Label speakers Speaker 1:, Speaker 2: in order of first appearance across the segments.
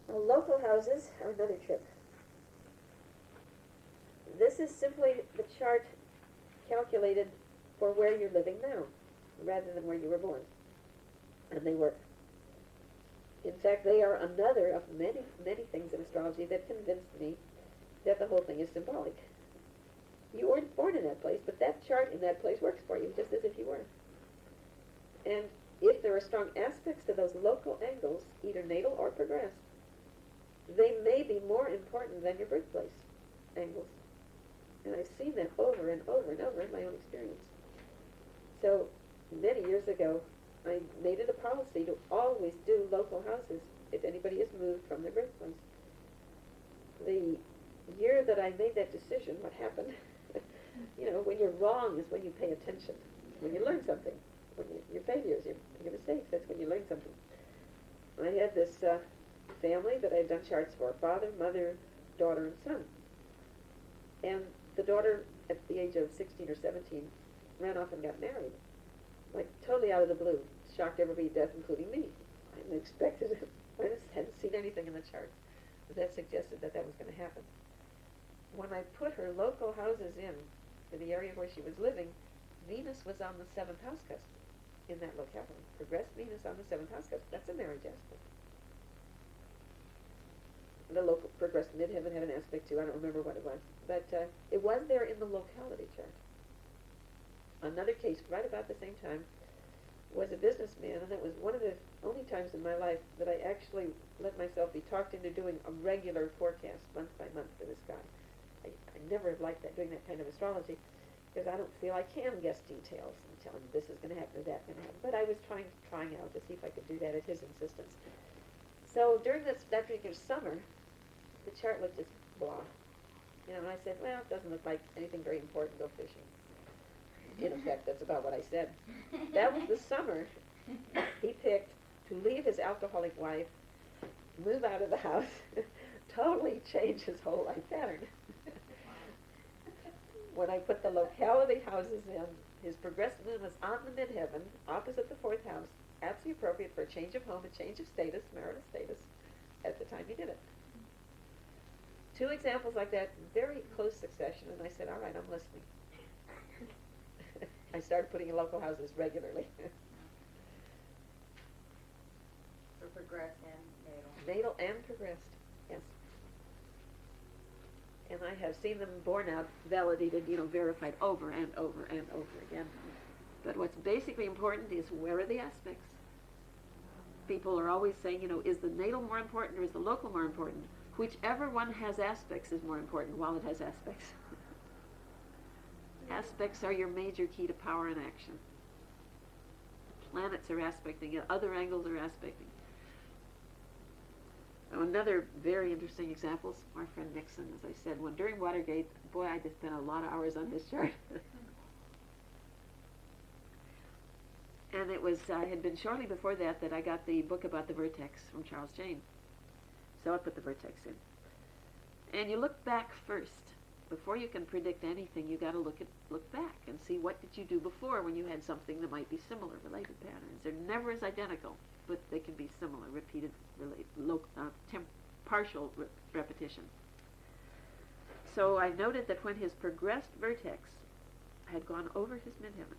Speaker 1: Well, local houses are another trip. This is simply the chart calculated for where you're living now, rather than where you were born. And they work. In fact, they are another of many, many things in astrology that convinced me that the whole thing is symbolic. You weren't born in that place, but that chart in that place works for you, just as if you were. And if there are strong aspects to those local angles, either natal or progressed, they may be more important than your birthplace angles. And I've seen that over and over and over in my own experience. So, many years ago, I made it a policy to always do local houses if anybody has moved from their birthplace. The year that I made that decision, what happened, when you're wrong is when you pay attention, when you learn something. When your failures, your mistakes, that's when you learn something. I had this family that I had done charts for, father, mother, daughter, and son. And the daughter, at the age of 16 or 17, ran off and got married. Like, totally out of the blue. Shocked everybody to death, including me. I hadn't expected it. I just hadn't seen anything in the chart that suggested that was going to happen. When I put her local houses in the area where she was living, Venus was on the 7th house cusp in that locality. Progressed Venus on the 7th house cusp. That's a marriage aspect. The local progressed midheaven had an aspect too. I don't remember what it was. But it was there in the locality chart. Another case, right about the same time, was a businessman, and that was one of the only times in my life that I actually let myself be talked into doing a regular forecast, month by month, for this guy. I never have liked doing that kind of astrology, because I don't feel I can guess details and tell him this is going to happen or that's going to happen. But I was trying out to see if I could do that at his insistence. So during that particular summer, the chart looked just blah. And I said, well, it doesn't look like anything very important, go fishing. In effect, that's about what I said. That was the summer he picked to leave his alcoholic wife, move out of the house, totally change his whole life pattern. When I put the locality houses in, his progressive moon was on the midheaven, opposite the 4th house, absolutely appropriate for a change of home, a change of status, marital status, at the time he did it. 2 examples like that, very close succession, and I said, all right, I'm listening. I started putting in local houses regularly.
Speaker 2: For progressed and natal.
Speaker 1: Natal and progressed, yes. And I have seen them borne out, validated, verified over and over and over again. But what's basically important is, where are the aspects? People are always saying, is the natal more important or is the local more important? Whichever one has aspects is more important while it has aspects. Aspects are your major key to power and action. Planets are aspecting it, other angles are aspecting. Now, another very interesting example is our friend Nixon, as I said, when during Watergate, boy, I just spent a lot of hours on this chart. And it was, had been shortly before that I got the book about the vertex from Charles Jane. So I put the vertex in. And you look back first. Before you can predict anything, you got to look back and see what did you do before when you had something that might be similar, related patterns. They're never as identical, but they can be similar, repeated, partial repetition. So I noted that when his progressed vertex had gone over his midheaven,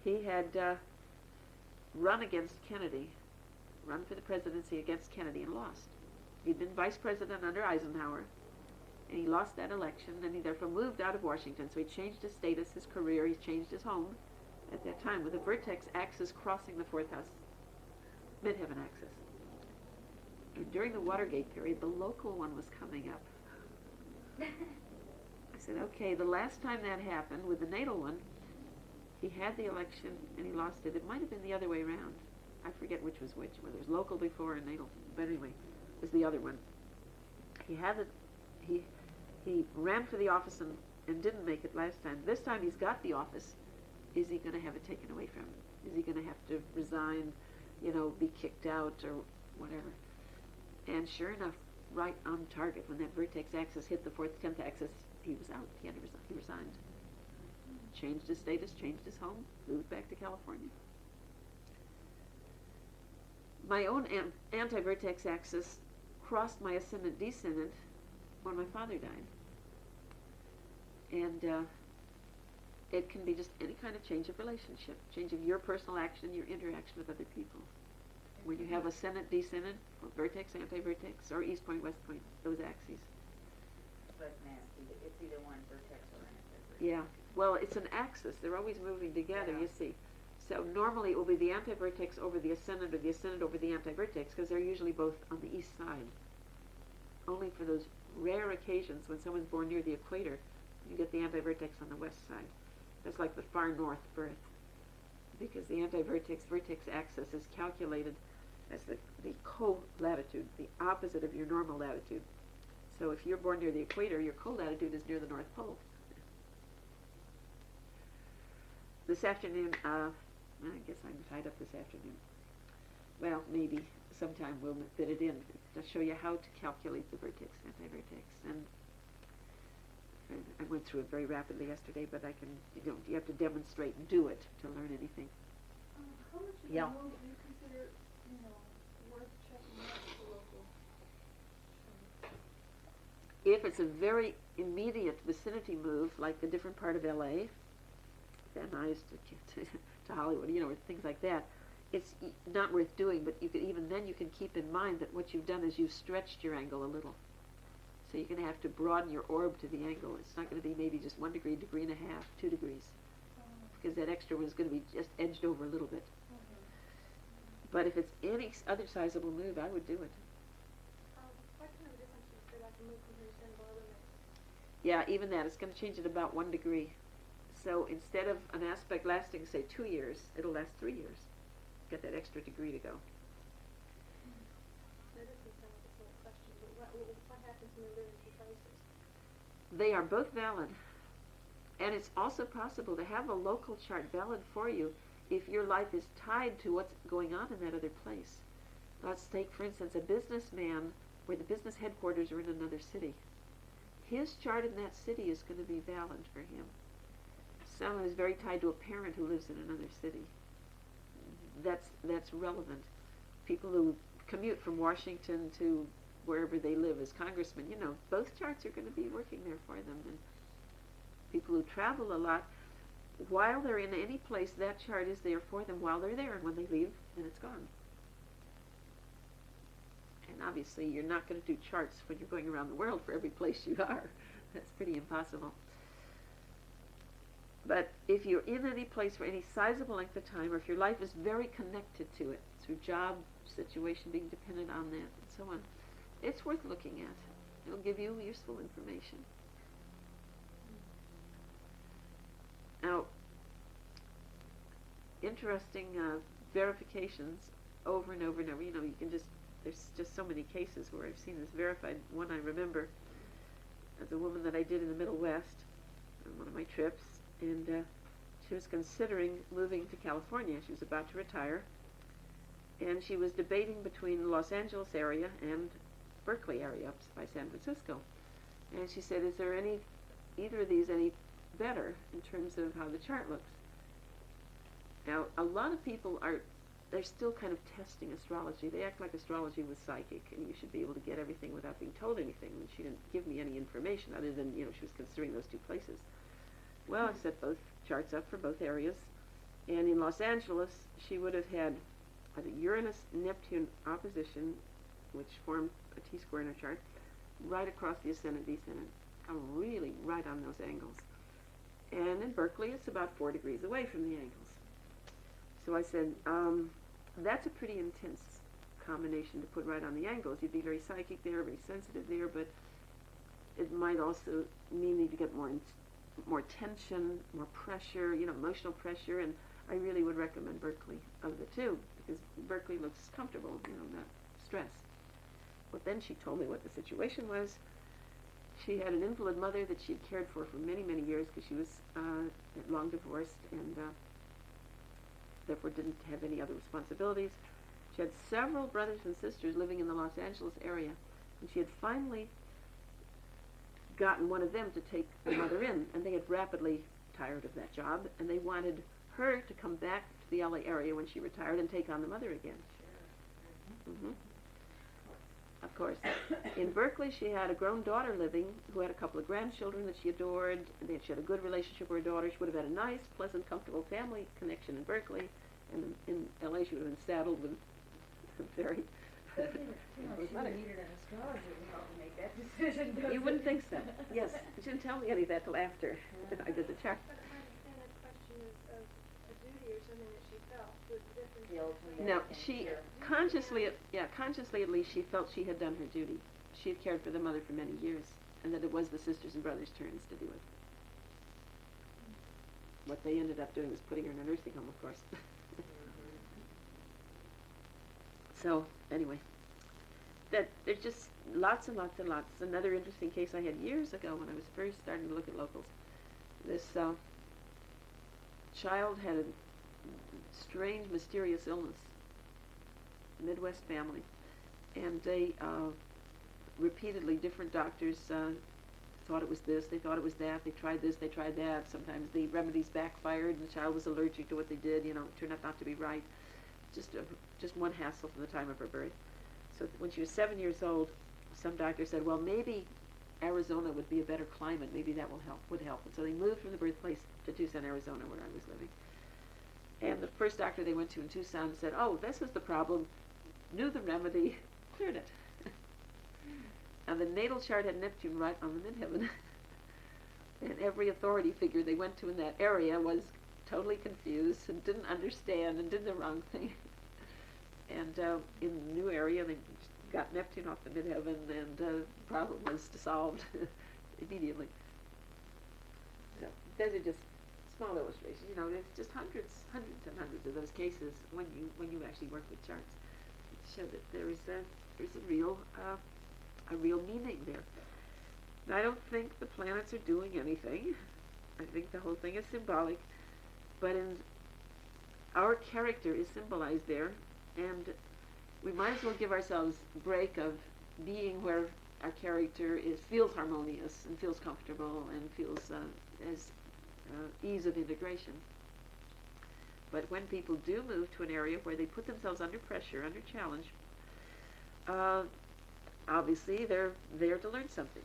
Speaker 1: he had run against Kennedy, run for the presidency against Kennedy, and lost. He'd been vice president under Eisenhower, and he lost that election, and he therefore moved out of Washington. So he changed his status, his career, he changed his home at that time, with the vertex axis crossing the 4th house midheaven axis. And during the Watergate period, the local one was coming up. I said, okay, the last time that happened with the natal one, he had the election and he lost it. It might have been the other way around. I forget which was which, whether it was local before or natal. But anyway, it was the other one. He had it. He ran for the office and didn't make it last time. This time he's got the office. Is he going to have it taken away from him? Is he going to have to resign, be kicked out or whatever? And sure enough, right on target, when that vertex axis hit the 4th, 10th axis, he was out. He resigned. Changed his status, changed his home, moved back to California. my own anti-vertex axis crossed my ascendant-descendant when my father died. And it can be just any kind of change of relationship, change of your personal action, your interaction with other people. When you have ascendant-descendant, or vertex, anti-vertex, or east point, west point, those axes.
Speaker 2: But nasty. It's either one vertex or anti-vertex.
Speaker 1: Yeah. Well, it's an axis. They're always moving together,
Speaker 2: Yeah.
Speaker 1: you see. So normally it will be the anti-vertex over the ascendant or the ascendant over the anti-vertex because they're usually both on the east side. Only for those rare occasions when someone's born near the equator, you get the anti-vertex on the west side. That's like the far north birth because the anti-vertex-vertex axis is calculated as the co-latitude, the opposite of your normal latitude. So if you're born near the equator, your co-latitude is near the North Pole. This afternoon, I guess I'm tied up this afternoon. Well, maybe sometime we'll fit it in to show you how to calculate the vertex, anti-vertex. And I went through it very rapidly yesterday, but I can, you have to demonstrate and do it to learn anything.
Speaker 3: How much of
Speaker 1: Yeah.
Speaker 3: a move do you consider, worth checking out the local chart?
Speaker 1: If it's a very immediate vicinity move, like a different part of LA, Van Nuys to Hollywood, or things like that, it's not worth doing, but you could, even then you can keep in mind that what you've done is you've stretched your angle a little. So you're going to have to broaden your orb to the angle. It's not going to be maybe just 1 degree, degree and a half, 2 degrees, because that extra one is going to be just edged over a little bit. But if it's any other sizable move, I would do it.
Speaker 3: What kind of difference is there, like a move from here to Santa Barbara?
Speaker 1: Yeah, even that, it's going to change it about 1 degree. So instead of an aspect lasting, say, 2 years, it'll last 3 years. Get that extra degree to go.
Speaker 3: That doesn't sound like a simple question, but what happens when they're in two places?
Speaker 1: They are both valid. And it's also possible to have a local chart valid for you if your life is tied to what's going on in that other place. Let's take, for instance, a businessman where the business headquarters are in another city. His chart in that city is going to be valid for him. Someone is very tied to a parent who lives in another city. That's relevant. People who commute from Washington to wherever they live as congressmen, both charts are going to be working there for them. And people who travel a lot, while they're in any place, that chart is there for them while they're there, and when they leave, then it's gone. And obviously, you're not going to do charts when you're going around the world for every place you are. That's pretty impossible. But if you're in any place for any sizable length of time, or if your life is very connected to it, through job situation being dependent on that, and so on, it's worth looking at. It'll give you useful information. Now, interesting verifications over and over and over. You can there's just so many cases where I've seen this verified. One I remember as a woman that I did in the Middle West on one of my trips, and she was considering moving to California. She was about to retire, and she was debating between the Los Angeles area and Berkeley area up by San Francisco. And she said, is there either of these any better in terms of how the chart looks? Now, a lot of people they're still kind of testing astrology. They act like astrology was psychic, and you should be able to get everything without being told anything. And she didn't give me any information other than, she was considering those two places. Well, I set both charts up for both areas, and in Los Angeles, she would have had a Uranus-Neptune opposition, which formed a T-square in her chart, right across the ascendant-descendant, really right on those angles. And in Berkeley, it's about 4 degrees away from the angles. So I said, that's a pretty intense combination to put right on the angles. You'd be very psychic there, very sensitive there, but it might also mean you get more tension, more pressure, emotional pressure, and I really would recommend Berkeley of the two, because Berkeley looks comfortable, not stressed. But then she told me what the situation was. She had an invalid mother that she had cared for many, many years because she was long divorced and therefore didn't have any other responsibilities. She had several brothers and sisters living in the Los Angeles area, and she had finally gotten one of them to take the mother in, and they had rapidly tired of that job, and they wanted her to come back to the LA area when she retired and take on the mother again.
Speaker 4: Hmm. Of course. In Berkeley, she had a grown daughter living who had a couple of grandchildren that she adored. And then she had a good relationship with her daughter. She would have had a nice, pleasant, comfortable family connection in Berkeley. And in LA, she would have been saddled with very...
Speaker 2: She needed an astrologer to help me make that decision.
Speaker 4: You wouldn't think so. Yes. She didn't tell me any of that till after I did the chart.
Speaker 3: But it might have been a question of a duty or something that she felt was different.
Speaker 2: The ultimate
Speaker 4: No,
Speaker 2: thing
Speaker 4: she
Speaker 2: here.
Speaker 4: consciously at least, she felt she had done her duty. She had cared for the mother for many years, and that it was the sisters and brothers' turns to do it. What they ended up doing was putting her in a nursing home, of course. So, anyway, that there's just lots and lots and lots. Another interesting case I had years ago when I was first starting to look at locals. This child had a strange, mysterious illness, Midwest family, and they repeatedly, different doctors thought it was this, they thought it was that, they tried this, they tried that. Sometimes the remedies backfired and the child was allergic to what they did, it turned out not to be right. Just one hassle from the time of her birth. So when she was 7 years old, some doctor said, well, maybe Arizona would be a better climate, maybe that would help. And so they moved from the birthplace to Tucson, Arizona, where I was living. And the first doctor they went to in Tucson said, oh, this is the problem, knew the remedy, cleared it. And the natal chart had Neptune right on the midheaven. And every authority figure they went to in that area was totally confused and didn't understand and did the wrong thing. And in the new area, they got Neptune off the midheaven, and the problem was dissolved immediately. So those are just small illustrations. There's just hundreds and hundreds of those cases when you actually work with charts to show that there's a real meaning there. And I don't think the planets are doing anything. I think the whole thing is symbolic, but our character is symbolized there, and we might as well give ourselves a break of being where our character feels harmonious and feels comfortable and feels ease of integration. But when people do move to an area where they put themselves under pressure, under challenge, obviously they're there to learn something.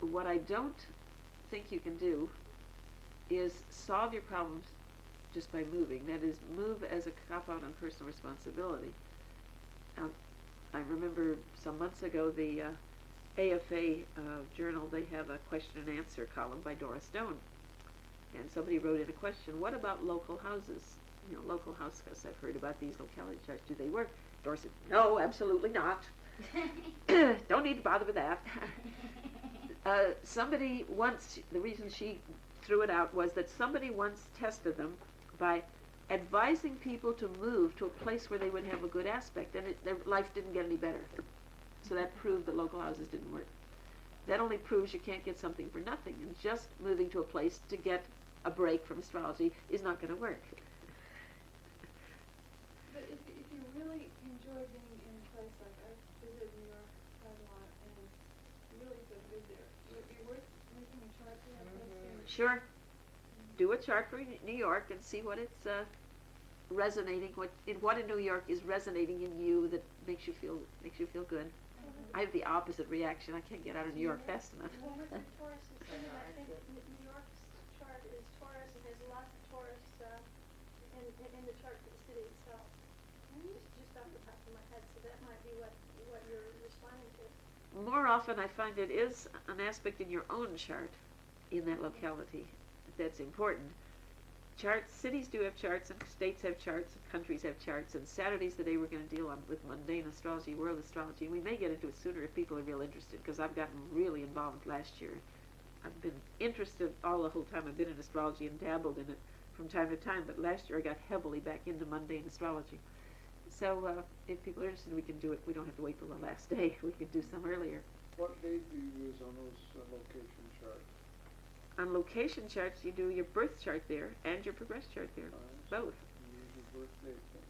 Speaker 4: What I don't think you can do is solve your problems just by moving. That is, move as a cop-out on personal responsibility. I remember some months ago the AFA journal, they have a question and answer column by Dora Stone. And somebody wrote in a question, what about local houses? Local house, because I've heard about these locality charts. Do they work? Dora said, no, absolutely not. Don't need to bother with that. Somebody once, the reason she threw it out was that somebody once tested them by advising people to move to a place where they would have a good aspect, and their life didn't get any better. So that proved that local houses didn't work. That only proves you can't get something for nothing, and just moving to a place to get a break from astrology is not going to work.
Speaker 3: But if you really enjoy being in a place like I visited New York quite a lot, and you really feel good there, would it be worth making a chart for that place?
Speaker 4: Sure. Do a chart for New York and see what it's resonating. What in New York is resonating in you that makes you feel good. I have the opposite reaction. I can't get out of New York fast enough.
Speaker 3: Well, with the Taurus is something, I think New York's chart is Taurus, and there's lots of Taurus in the chart for the city itself. Just off the top of my head, so that might be what you're responding to.
Speaker 4: More often I find it is an aspect in your own chart in that locality that's important. Cities do have charts, and states have charts, and countries have charts, and Saturday's the day we're going to deal with mundane astrology, world astrology, and we may get into it sooner if people are real interested, because I've gotten really involved last year. I've been interested all the whole time I've been in astrology and dabbled in it from time to time, but last year I got heavily back into mundane astrology. So if people are interested, we can do it. We don't have to wait till the last day. We can do some earlier.
Speaker 5: What date do you use on those location charts?
Speaker 4: On location charts, you do your birth chart there and your progress chart there. Both.
Speaker 5: You use your birth date then.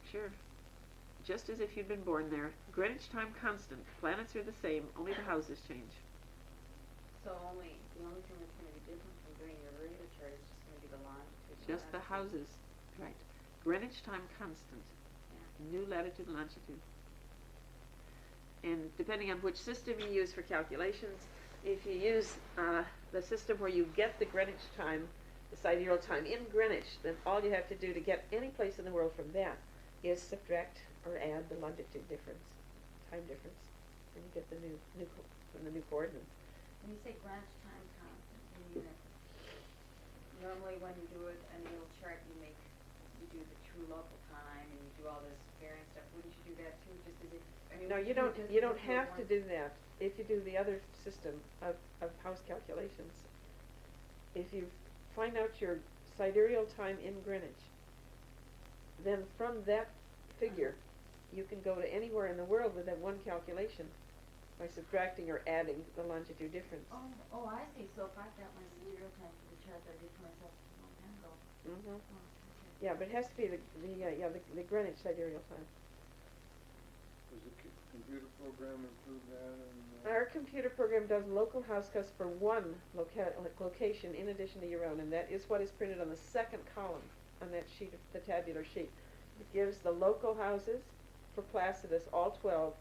Speaker 4: Sure. Just as if you'd been born there. Greenwich time constant. Planets are the same, only the houses change.
Speaker 2: So the only thing that's going to be different from doing your regular chart is just going to be the longitude.
Speaker 4: Just the houses. Right. Greenwich time constant. new latitude and longitude. And depending on which system you use for calculations, if you use the system where you get the Greenwich time, the sidereal time in Greenwich, then all you have to do to get any place in the world from that is subtract or add the longitude difference, time difference, and you get the new from the new coordinates.
Speaker 2: When you say Greenwich time, Tom, you mean that normally when you do it in a little chart, you do the true local time and you do all this variance stuff. Wouldn't you do that too? Just as if, I mean,
Speaker 4: No, you don't have to do that if you do the other system of house calculations. If you find out your sidereal time in Greenwich, then from that figure, you can go to anywhere in the world with that one calculation by subtracting or adding the longitude difference.
Speaker 2: Oh, I see. So if I've got my sidereal time for the chart that I did for myself a long time ago.
Speaker 4: Mm-hmm.
Speaker 2: Oh, okay.
Speaker 4: Yeah, but it has to be the Greenwich sidereal time.
Speaker 5: Does the computer program include that? And,
Speaker 4: Our computer program does local house costs for one location in addition to your own, and that is what is printed on the second column on that sheet, the tabular sheet. It gives the local houses for Placidus, all 12,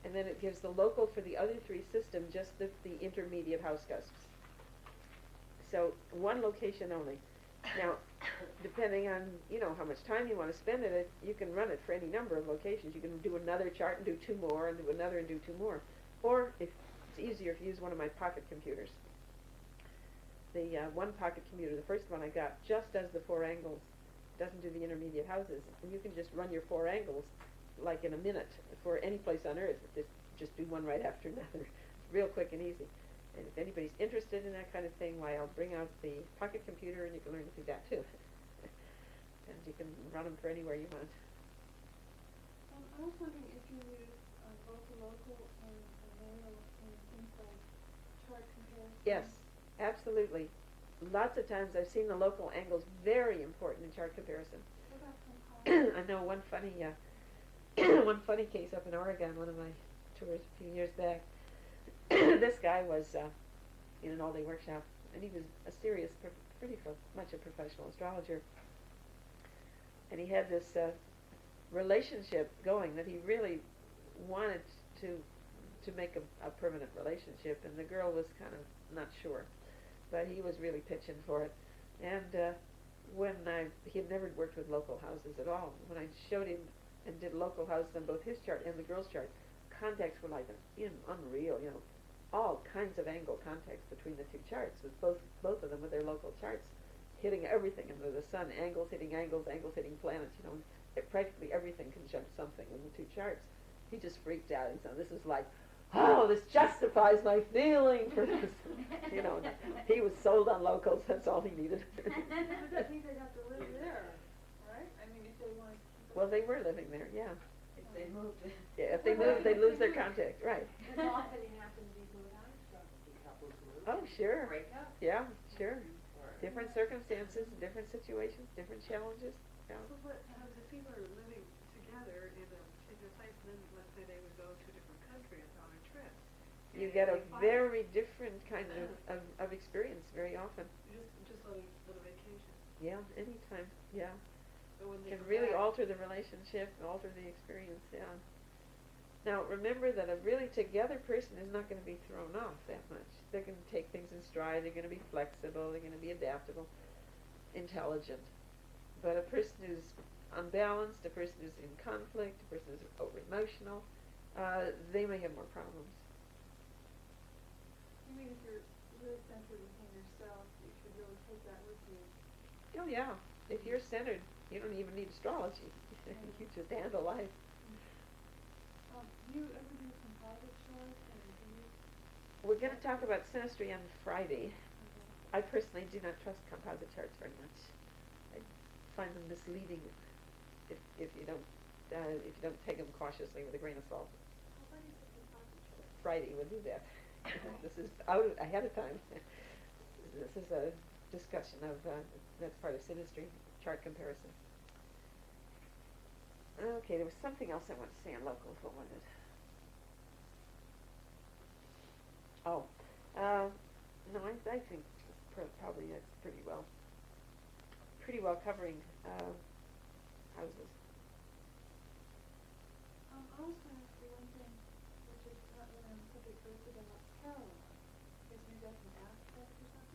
Speaker 4: and then it gives the local for the other three systems, just the intermediate house costs. So one location only. Now, depending on, how much time you want to spend in it, you can run it for any number of locations. You can do another chart and do two more, and do another and do two more. Or, if it's easier, if you use one of my pocket computers. The one pocket computer, the first one I got, just does the 4 angles, doesn't do the intermediate houses. And you can just run your 4 angles like in a minute for any place on earth. Just do one right after another. Real quick and easy. And if anybody's interested in that kind of thing, why, I'll bring out the pocket computer and you can learn to do that too. And you can run them for anywhere you want.
Speaker 3: I was wondering if you use both the local and manual in things like chart comparison.
Speaker 4: Yes, absolutely. Lots of times I've seen the local angles very important in chart comparison.
Speaker 3: What about composite?
Speaker 4: I know one funny one funny case up in Oregon, one of my tours a few years back. This guy was in an all-day workshop, and he was a serious, pretty much a professional astrologer. And he had this relationship going that he really wanted to make a permanent relationship, and the girl was kind of not sure, but he was really pitching for it. And he had never worked with local houses at all. When I showed him and did local houses on both his chart and the girl's chart, contacts were like unreal, all kinds of angle contacts between the two charts, with both of them with their local charts hitting everything under the sun, angles hitting angles, angles hitting planets, practically everything conjunct something in the two charts. He just freaked out. He said, "This is like, this justifies my feeling for this." He was sold on locals. That's all he needed.
Speaker 3: Does that mean they'd have to live there, right? I mean, if they want to keep it.
Speaker 4: Well, they were living there, yeah.
Speaker 2: If they moved it.
Speaker 4: Yeah, if they moved, they'd lose their contact, right.
Speaker 3: As often it happens people without
Speaker 4: Oh, sure.
Speaker 2: Break up.
Speaker 4: Yeah, sure. Different circumstances, different situations, different challenges. Yeah.
Speaker 6: So what happens if people are living together in a particular place, and then let's say they would go to a different country on a trip?
Speaker 4: You
Speaker 6: and
Speaker 4: get a
Speaker 6: they find-
Speaker 4: very different kind of experience very often.
Speaker 6: just a little vacation.
Speaker 4: Yeah, anytime, yeah.
Speaker 6: So when they
Speaker 4: Can
Speaker 6: come
Speaker 4: really
Speaker 6: back,
Speaker 4: alter the relationship, alter the experience, yeah. Now, remember that a really together person is not going to be thrown off that much. They're going to take things in stride, they're going to be flexible, they're going to be adaptable, intelligent. But a person who's unbalanced, a person who's in conflict, a person who's over-emotional, they may have more problems.
Speaker 3: You mean if you're really centered within yourself, you should really take that with you.
Speaker 4: Oh, yeah. If you're centered, you don't even need astrology. You just handle life.
Speaker 3: Do you ever do composite charts, and do you?
Speaker 4: We're going to talk about synastry on Friday. I personally do not trust composite charts very much. I find them misleading if you don't take them cautiously with a grain of salt.
Speaker 3: What is a composite chart?
Speaker 4: Friday we'll do that. This is out ahead of time. This is a discussion of that's part of synastry, chart comparison. Okay, there was something else I wanted to say on locals. What was it? Oh, no, I think probably that's pretty well covering houses.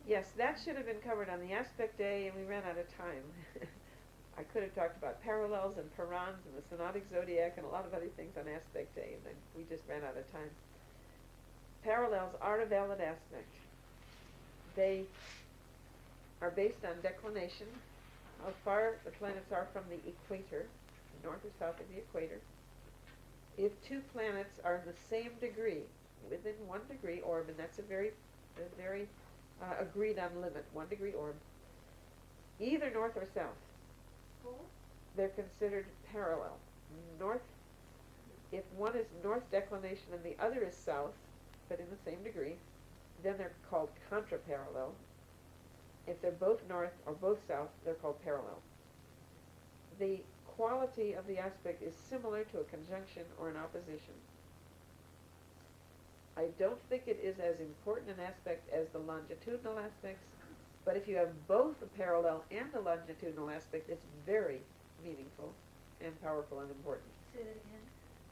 Speaker 4: Yes, that should have been covered on the aspect day, and we ran out of time. I could have talked about parallels and parans and the synodic zodiac and a lot of other things on aspect day, and then we just ran out of time. Parallels are a valid aspect. They are based on declination, how far the planets are from the equator, north or south of the equator. If two planets are in the same degree, within 1 degree orb, and that's a very agreed on limit, 1 degree orb, either north or south, they're considered parallel. North, if one is north declination and the other is south, but in the same degree, then they're called contraparallel. If they're both north or both south, they're called parallel. The quality of the aspect is similar to a conjunction or an opposition. I don't think it is as important an aspect as the longitudinal aspects, but if you have both a parallel and a longitudinal aspect, it's very meaningful and powerful and important.
Speaker 2: Say that again.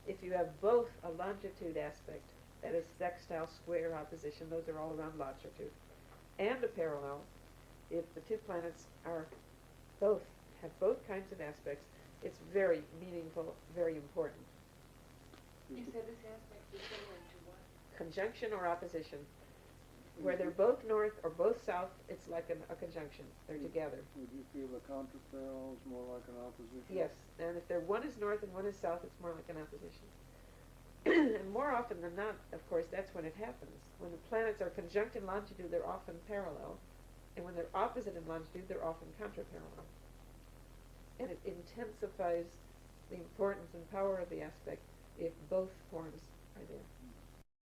Speaker 4: If you have both a longitude aspect, that is sextile, square, opposition, those are all around longitude, and a parallel, if the two planets have both kinds of aspects, it's very meaningful, very important.
Speaker 2: You said this aspect is similar to what?
Speaker 4: Conjunction or opposition. Where they're both north or both south, it's like a conjunction. They're together.
Speaker 5: Would you feel a contraparallel is more like an opposition?
Speaker 4: Yes, and if one is north and one is south, it's more like an opposition. And more often than not, of course, that's when it happens. When the planets are conjunct in longitude, they're often parallel. And when they're opposite in longitude, they're often contraparallel. And it intensifies the importance and power of the aspect if both forms are there.